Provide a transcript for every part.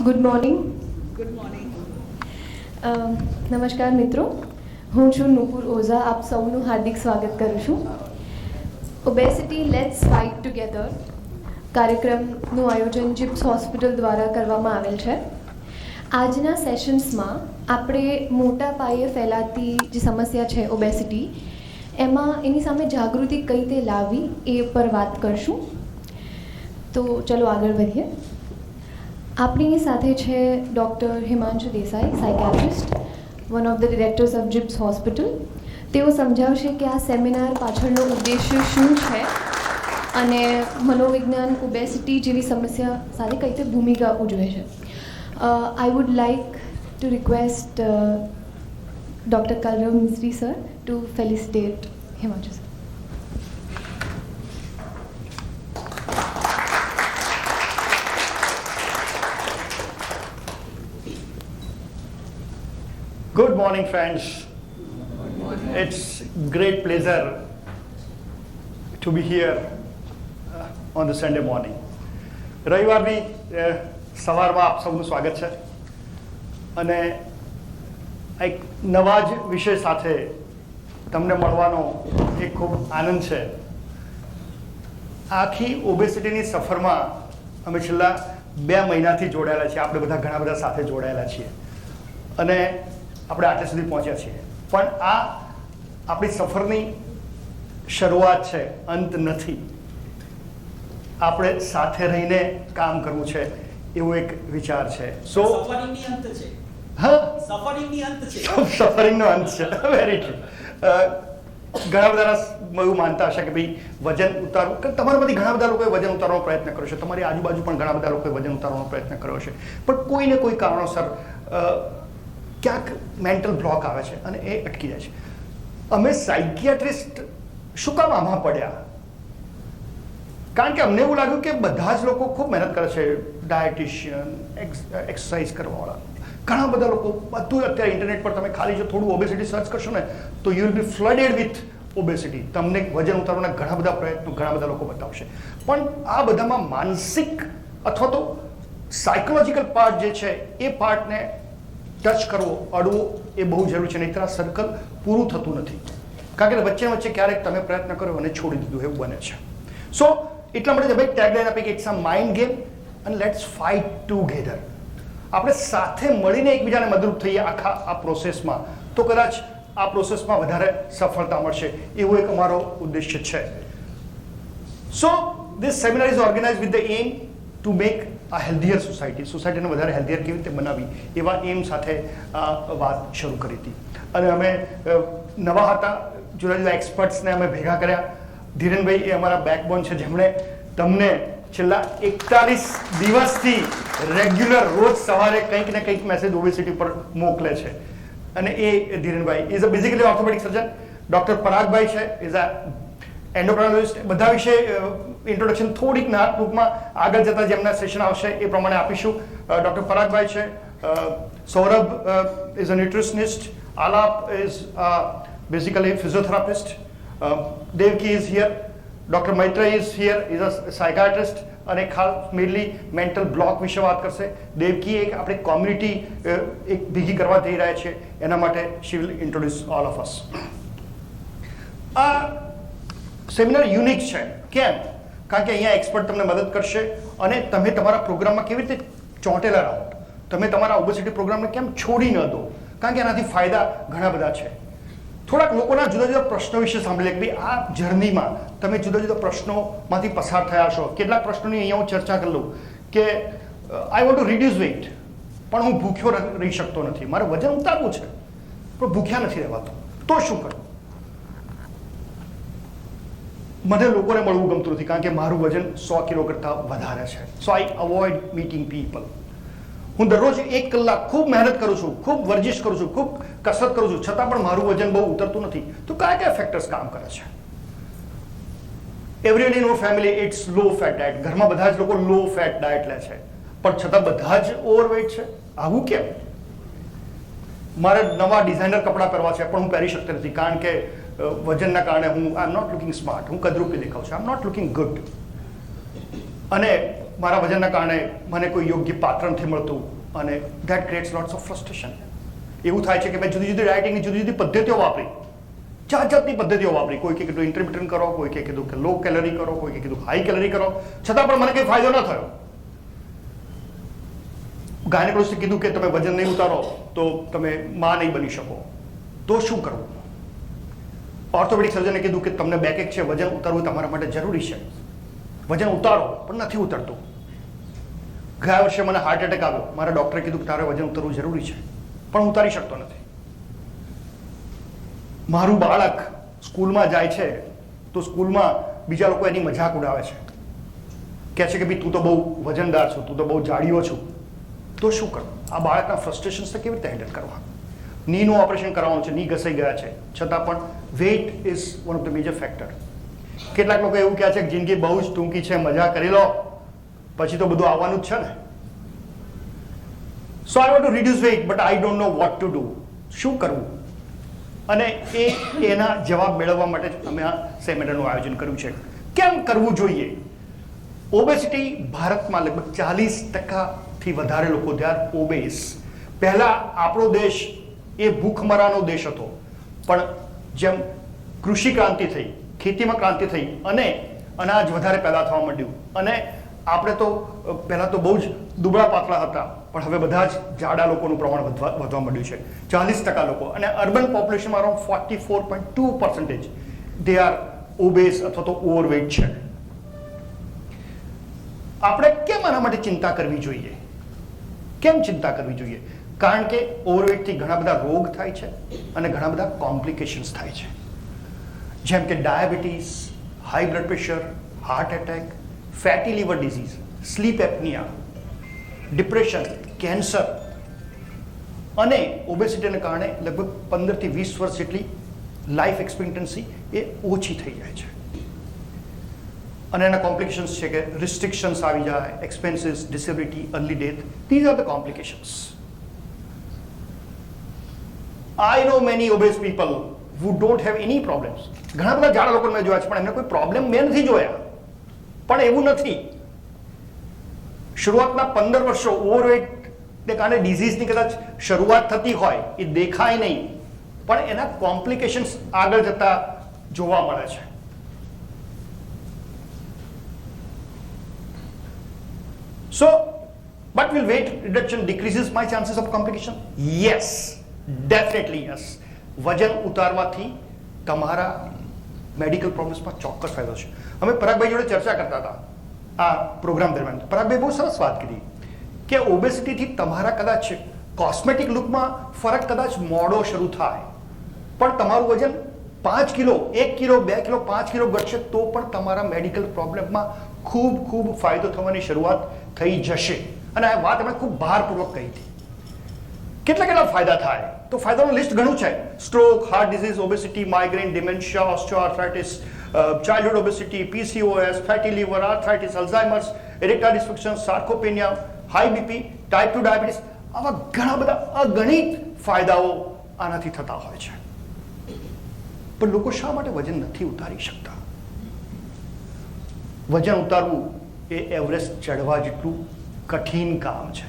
Good morning. Good morning. નમસ્કાર મિત્રો, હું છું નુપુર ઓઝા. આપ સૌનું હાર્દિક સ્વાગત કરું છું. ઓબેસિટી લેટ્સ ફાઇટ ટુગેધર કાર્યક્રમનું આયોજન જીપ્સ હોસ્પિટલ દ્વારા કરવામાં આવેલ છે. આજના સેશન્સમાં આપણે મોટા પાયે ફેલાતી જે સમસ્યા છે ઓબેસિટી, એમાં એની સામે જાગૃતિ કઈ રીતે લાવવી એ પર વાત કરશું. તો ચલો આગળ વધીએ. આપણી સાથે છે doctor Himanshu Desai, psychiatrist, one of the directors of jeeps hospital. તેઓ સમજાવશે કે આ સેમિનાર પાછળનો ઉદ્દેશ્ય શું છે અને મનોવિજ્ઞાન ઓબેસિટી જેવી સમસ્યા સાથે કઈ રીતે ભૂમિકા ઉજવે છે. I would like to request doctor Kalrav Mistry sir to felicitate Himanshu sir. Good morning, friends. It's great pleasure to be here on the Sunday morning. રવિવારની સવારમાં આપ સૌનું સ્વાગત છે અને એક નવા જ વિષય સાથે તમને મળવાનો એક ખૂબ આનંદ છે. આખી ઓબેસિટીની સફરમાં અમે છેલ્લા 2 મહિનાથી જોડાયેલા છીએ. આપણે બધા ઘણા બધા સાથે જોડાયેલા છીએ અને આપણે આટલે સુધી પહોંચ્યા છીએ. પણ આ આપણી સફરની શરૂઆત છે, અંત નથી. આપણે સાથે રહીને કામ કરવું છે એવો એક વિચાર છે. સો સફરિંગની અંત છે. હા, સફરિંગની અંત છે. સફરિંગનો અંત છે. Very true. ઘણા બધા એવું માનતા હશે કે ભાઈ વજન ઉતારવું, કે તમારામાંથી ઘણા બધા લોકોએ વજન ઉતારવાનો પ્રયત્ન કર્યો છે, તમારી આજુબાજુ પણ ઘણા બધા લોકોએ વજન ઉતારવાનો પ્રયત્ન કર્યો છે, પણ કોઈને કોઈ કારણોસર ક્યાંક મેન્ટલ બ્લોક આવે છે અને એ અટકી જાય છે. અમે સાયકિયાટ્રિસ્ટ શું કામ આમાં પડ્યા? કારણ કે અમને એવું લાગ્યું કે બધા જ લોકો ખૂબ મહેનત કરે છે. ડાયટિશિયન, એક્સરસાઇઝ કરવાવાળા, ઘણા બધા લોકો, બધું અત્યારે ઇન્ટરનેટ પર તમે ખાલી જો થોડું ઓબેસિટી સર્ચ કરશો ને તો you will be flooded with obesity. તમને વજન ઉતારવાના ઘણા બધા પ્રયત્નો ઘણા બધા લોકો બતાવશે, પણ આ બધામાં માનસિક અથવા તો સાયકોલોજીકલ પાર્ટ જે છે એ પાર્ટને ટચ કરવો, અડવો એ બહુ જરૂરી છે. નહીંતર આ સર્કલ પૂરું થતું નથી. કારણ કે વચ્ચે વચ્ચે ક્યારેક તમે પ્રયત્ન કર્યો અને છોડી દીધું એવું બને છે. સો એટલા માટે ભાઈ ટેગલાઈન આપી કે ઇટ્સ અ માઇન્ડ ગેમ અને લેટ્સ ફાઇટ ટુગેધર. આપણે સાથે મળીને એકબીજાને મદદરૂપ થઈએ આખા આ પ્રોસેસમાં, તો કદાચ આ પ્રોસેસમાં વધારે સફળતા મળશે. એવો એક અમારો ઉદ્દેશ્ય છે. So this seminar is organise with the aim to make a healthier સોસાયટીને વધારે હેલ્ધીયર કેવી રીતે બનાવી, એવા એમ સાથે વાત શરૂ કરી હતી. અને અમે નવા હતા, જુદા જુદા એક્સપર્ટ્સને અમે ભેગા કર્યા. ધીરેનભાઈ એ અમારા બેકબોન છે, જેમણે તમને છેલ્લા 41 દિવસથી રેગ્યુલર રોજ સવારે કંઈક ને કંઈક મેસેજ ઓબેસિટી પર મોકલે છે. અને એ Dhirenbhai is a basically orthopaedic surgeon. Doctor Paragbhai છે, ઇઝ અ એન્ડોક્રાઇનોલોજિસ્ટ. બધા વિશે ઇન્ટ્રોડક્શન થોડીક ના ટૂંકમાં આગળ જતાં જેમના સેશન આવશે એ પ્રમાણે આપીશું. ડૉક્ટર પરાગભાઈ છે. Saurabh is a nutritionist. Aalap is basically physiotherapist. Devki is here. Doctor Maitreya is here, is a psychiatrist અને ખાસ મેનલી મેન્ટલ બ્લોક વિશે વાત કરશે. દેવકી એક આપણે કોમ્યુનિટી એક ભેગી કરવા જઈ રહ્યા છે, એના માટે she will introduce all of us. આ સેમિનાર યુનિક છે. કેમ? કારણ કે અહીંયા એક્સપર્ટ તમને મદદ કરશે અને તમે તમારા પ્રોગ્રામમાં કેવી રીતે ચોંટેલા રહો. તમે તમારા ઓબેસિટી પ્રોગ્રામને કેમ છોડી ન દો, કારણ કે એનાથી ફાયદા ઘણા બધા છે. થોડાક લોકોના જુદા જુદા પ્રશ્નો વિશે સાંભળીએ કે ભાઈ આ જર્નીમાં તમે જુદા જુદા પ્રશ્નોમાંથી પસાર થયા છો. કેટલાક પ્રશ્નોની અહીંયા હું ચર્ચા કરી લઉં કે I want to reduce weight, પણ હું ભૂખ્યો રહી શકતો નથી. મારે વજન ઉતારવું છે પણ ભૂખ્યા નથી રહેવાતું, તો શું કરું? મને લોકોને મળવું ગમતું નથી કારણ કે મારું વજન 100 કિલો કરતાં વધારે છે. સો આઈ અવોઇડ મીટિંગ પીપલ. હું દરરોજ 1 કલાક ખૂબ મહેનત કરું છું, ખૂબ વર્જિશ કરું છું, ખૂબ કસરત કરું છું, છતાં પણ મારું વજન બહુ ઉતરતું નથી. તો કયા કયા ફેક્ટર્સ કામ કરે છે? Everyone in our family it's low fat diet. ઘરમાં બધા જ લોકો લો ફેટ ડાયટ લે છે, પણ છતાં બધા જ ઓવરવેટ છે. આવું કેમ? મારે નવા ડિઝાઇનર કપડાં પહેરવા છે પણ હું પહેરી શકતો નથી કારણ કે વજનના કારણે હું આઈ એમ નોટ લુકિંગ સ્માર્ટ, હું કદરૂપી દેખાઉં છું, આઈ એમ નોટ લુકિંગ ગુડ. અને મારા વજનના કારણે મને કોઈ યોગ્ય પાત્ર નથી મળતું અને that creates lots of frustration. એવું થાય છે કે મેં જુદી જુદી ડાયટિંગની જુદી જુદી પદ્ધતિઓ વાપરી, જાતની પદ્ધતિઓ વાપરી. કોઈ કે કીધું ઇન્ટરમિટન્ટ કરો, કોઈ કે કીધું કે લો કેલરી કરો, કોઈ કે કીધું હાઈ કેલરી કરો, છતાં પણ મને કંઈ ફાયદો ન થયો. ગાયનેકોલોજીસ્ટે કીધું કે તમે વજન નહીં ઉતારો તો તમે માં નહીં બની શકો. તો શું કરવું? ઓર્થોપેડિક સર્જને કીધું કે તમને બેકએક છે, વજન ઉતારવું તમારા માટે જરૂરી છે. વજન ઉતારો, પણ નથી ઉતરતું. ગયા વર્ષે મને હાર્ટ એટેક આવ્યો. મારા ડૉક્ટરે કીધું કે તારે વજન ઉતરવું જરૂરી છે, પણ ઉતારી શકતો નથી. મારું બાળક સ્કૂલમાં જાય છે તો સ્કૂલમાં બીજા લોકો એની મજાક ઉડાવે છે, કહે છે કે ભાઈ તું તો બહુ વજનદાર છું, તું તો બહુ જાડીયો છું. તો શું કરવું? આ બાળકના ફ્રસ્ટ્રેશન્સને કેવી રીતે હેન્ડલ કરવા? નીનું ઓપરેશન કરવાનું છે, ની ઘસાઈ ગયા છે, છતાં પણ weight is one of the major factor. કેટલાક લોકો એવું કહે છે કે જિંદગી બહુ જ ટૂંકી છે, મજા કરી લો, પછી તો બધું આવવાનું જ છે ને. So I want to reduce weight but I don't know what to do. શું કરવું? અને એના જવાબ મેળવવા માટે જ અમે આ સેમિનારનું આયોજન કર્યું છે. કેમ કરવું જોઈએ? ઓબેસિટી ભારતમાં લગભગ 40%થી વધારે લોકો દે આર ઓબેસ. પહેલા આપણો દેશ એ ભૂખમરાનો દેશ હતો, પણ જેમ કૃષિ ક્રાંતિ થઈ, ખેતીમાં ક્રાંતિ થઈ અને અનાજ વધારે પેદા થવા માંડ્યું અને આપણે તો પહેલાં તો બહુ જ દુબળા પાતળા હતા, પણ હવે બધા જ જાડા લોકોનું પ્રમાણ વધવા માંડ્યું છે. 40% લોકો, અને અર્બન પોપ્યુલેશનમાં અરાઉન્ડ 44.2% દે આર ઓબેસ અથવા તો ઓવરવેઇટ છે. આપણે કેમ આના માટે ચિંતા કરવી જોઈએ? કેમ ચિંતા કરવી જોઈએ? કારણ કે ઓવરવેઇટથી ઘણા બધા રોગ થાય છે અને ઘણા બધા કોમ્પ્લિકેશન્સ થાય છે, જેમ કે diabetes, high blood pressure, heart attack, fatty liver disease, sleep apnea, depression, cancer. અને ઓબેસિટીને કારણે લગભગ 15 થી 20 વર્ષ જેટલી લાઈફ એક્સપેક્ટન્સી એ ઓછી થઈ જાય છે. અને એના કોમ્પ્લિકેશન્સ છે કે રિસ્ટ્રિક્શન્સ આવી જાય, expenses, disability, early death. These are the complications. I know many obese people who don't have any problems. ઘણા બધા જાડા લોકોને મેં જોયા છે, પણ એમને કોઈ પ્રોબ્લેમ મેં નથી જોયા. પણ એવું નથી. શરૂઆતના 15 વર્ષો ઓવરવેઇટને કારણે ડિઝીઝની કદાચ શરૂઆત થતી હોય, એ દેખાય નહીં, પણ એના કોમ્પ્લિકેશન્સ આગળ જતા જોવા મળે છે. So, but will weight reduction decreases my chances of complication? Yes. Definitely yes. વજન ઉતારવાથી તમારા મેડિકલ પ્રોબ્લેમ્સમાં ચોક્કસ ફાયદો છે. અમે પરાગભાઈ જોડે ચર્ચા કરતા હતા આ પ્રોગ્રામ દરમિયાન. પરાગભાઈ બહુ સરસ વાત કીધી કે ઓબેસિટીથી તમારા કદાચ કોસ્મેટિક લુકમાં ફરક કદાચ મોડો શરૂ થાય, પણ તમારું વજન 5 કિલો, 1 કિલો, 2 કિલો, 5 કિલો ઘટશે તો પણ તમારા મેડિકલ પ્રોબ્લેમમાં ખૂબ ફાયદો થવાની શરૂઆત થઈ જશે. અને આ વાત અમે ખૂબ ભારપૂર્વક કહી હતી. કેટલા ફાયદા થાય? તો ફાયદાનું લિસ્ટ ઘણું છે. Stroke, heart disease, obesity, migraine, dementia, osteoarthritis, childhood obesity, PCOS, fatty liver, arthritis, Alzheimer's, erectile dysfunction, sarcopenia, high BP, type 2 diabetes. આવા ઘણા બધા અગણિત ફાયદાઓ આનાથી થતા હોય છે. પણ લોકો શા માટે વજન નથી ઉતારી શકતા? વજન ઉતારવું એ એવરેસ્ટ ચડવા જેટલું કઠિન કામ છે.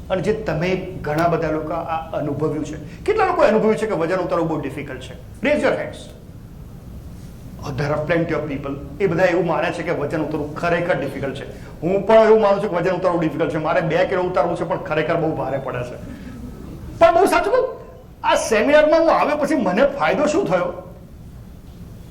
અને જે તમે ઘણા બધા લોકો આ અનુભવ્યું છે. કેટલા લોકો અનુભવ્યું છે કે વજન ઉતારવું બહુ ડિફિકલ્ટ છે? Raise your hands. There are plenty of people. એ બધા એવું માને છે કે વજન ઉતારવું ખરેખર ડિફિકલ્ટ છે. હું પણ એવું માનું છું કે વજન ઉતારવું ડિફિકલ્ટ છે. મારે 2 કિલો ઉતારવું છે, પણ ખરેખર બહુ ભારે પડે છે. પણ બહુ સાચું કહું, આ સેમિનારમાં હું આવ્યો પછી મને ફાયદો શું થયો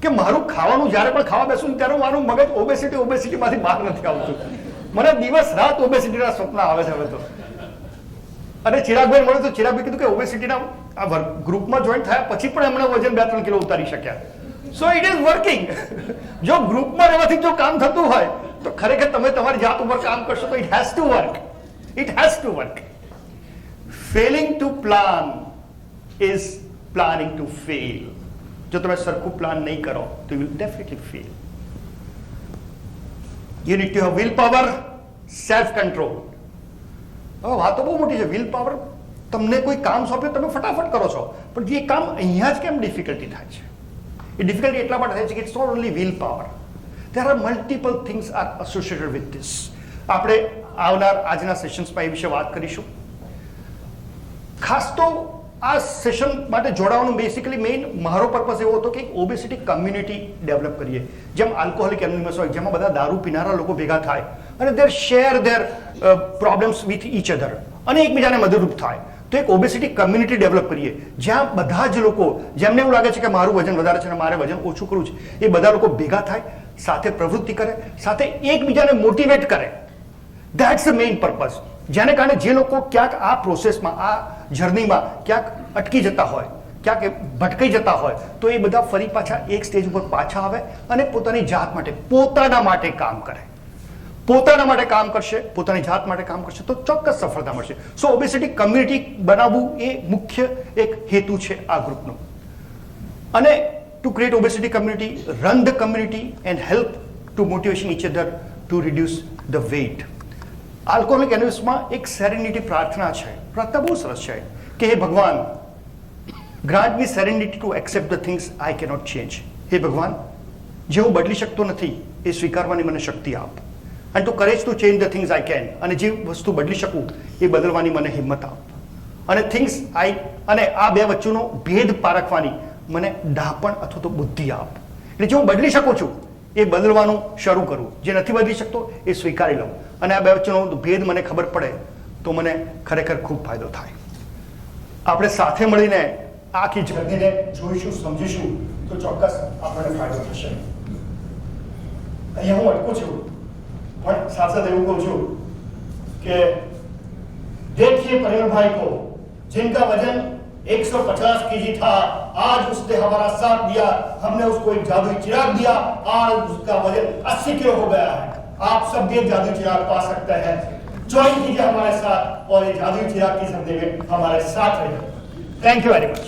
કે મારું ખાવાનું જ્યારે પણ ખાવા બેસું ત્યારે મારું મગજ ઓબેસિટીમાંથી બહાર નથી આવતું. મને દિવસ રાત ઓબેસિટીના સપના આવે છે હવે તો. અને ચિરાગભાઈ મળ્યું તો ચિરાગભાઈ કીધું કે ઓબેસિટીના આ ગ્રુપમાં જોઈન થયા પછી પણ એમણે વજન 2-3 કિલો ઉતારી શક્યા. So it is working. જો ગ્રુપમાં રહેવાથી જો કામ થતું હોય તો ખરેખર તમે તમારી જાત ઉપર કામ કરશો તો it has to work. It has to work. Failing to plan is planning to fail. જો તમે સરખું પ્લાન નહીં કરો તો you will definitely fail. You need to have will power, self control. હવે વાતો બહુ મોટી છે. વિલ પાવર, તમને કોઈ કામ સોંપ્યું તમે ફટાફટ કરો છો, પણ એ કામ અહીંયા જ કેમ ડિફિકલ્ટી થાય છે? એ ડિફિકલ્ટી એટલા માટે થાય છે કે it's not only will power, there are multiple things are associated with this. આપણે આવનાર આજના સેશન્સમાં એ વિશે વાત કરીશું. ખાસ તો આ સેશન માટે જોડાવાનું બેસિકલી મેઇન મારો પર્પઝ એવો હતો કે એક ઓબેસિટી કમ્યુનિટી ડેવલપ કરીએ, જેમ આલ્કોહોલિક એનોનિમસ હોય, જેમાં બધા દારૂ પીનારા લોકો ભેગા થાય અને their share their problems with each other અને એકબીજાને મદદરૂપ થાય. તો એક ઓબેસિટી કમ્યુનિટી ડેવલપ કરીએ જ્યાં બધા જ લોકો, જેમને એવું લાગે છે કે મારું વજન વધારે છે અને મારે વજન ઓછું કરવું છે, એ બધા લોકો ભેગા થાય, સાથે પ્રવૃત્તિ કરે, સાથે એકબીજાને મોટિવેટ કરે. That's the main purpose. જેને કારણે જે લોકો ક્યાંક આ પ્રોસેસમાં, આ જર્નીમાં ક્યાંક અટકી જતા હોય, ક્યાંક ભટકાઈ જતા હોય, તો એ બધા ફરી પાછા એક સ્ટેજ ઉપર પાછા આવે અને પોતાની જાત માટે, પોતાના માટે કામ કરે. પોતાના માટે કામ કરશે, પોતાની જાત માટે કામ કરશે તો ચોક્કસ સફળતા મળશે. સો ઓબેસિટી કમ્યુનિટી બનાવવું એ મુખ્ય એક હેતુ છે આ ગ્રુપનો. અને to create obesity community, run the community and help to motivation each other to reduce the weight. Alcoholic એનોનિમસમાં એક સેરેનિટી પ્રાર્થના છે. પ્રાર્થના બહુ સરસ છે કે હે ભગવાન, grant me serenity two accept the things I cannot change. હે ભગવાન, જે હું બદલી શકતો નથી એ સ્વીકારવાની મને શક્તિ આપ. And to courage to change the things I can, અને જે વસ્તુ બદલી શકું એ બદલવાની મને હિંમત આપ. અને થિંગ્સ આઈ, અને આ બે વચ્ચેનો ભેદ પારખવાની મને ડાપણ અથવા તો બુદ્ધિ આપ. એટલે જે હું બદલી શકું છું એ બદલવાનું શરૂ કરું, જે નથી બદલી શકતો એ સ્વીકારી લઉં, અને આ બે વચ્ચેનો ભેદ મને ખબર પડે તો મને ખરેખર ખૂબ ફાયદો થાય. આપણે સાથે મળીને આખી જર્નીને જોઈશું, સમજીશું તો ચોક્કસ આપણને ફાયદો થશે. અહીંયા હું અટકું છું, પણ साथ साथ એવું કહું છું કે देखिए परिमल भाई को, जिनका वजन 150 केजी था, आज उसने हमारा साथ दिया, हमने उसको एक जादुई चिराग दिया, आज उसका वजन 80 किलो हो गया है. आप सब भी एक जादुई चिराग पा सकते हैं. ज्वाइन कीजिए हमारे साथ और ये जादुई चिराग की जिंदगी में हमारे साथ रहिए. Thank you very much.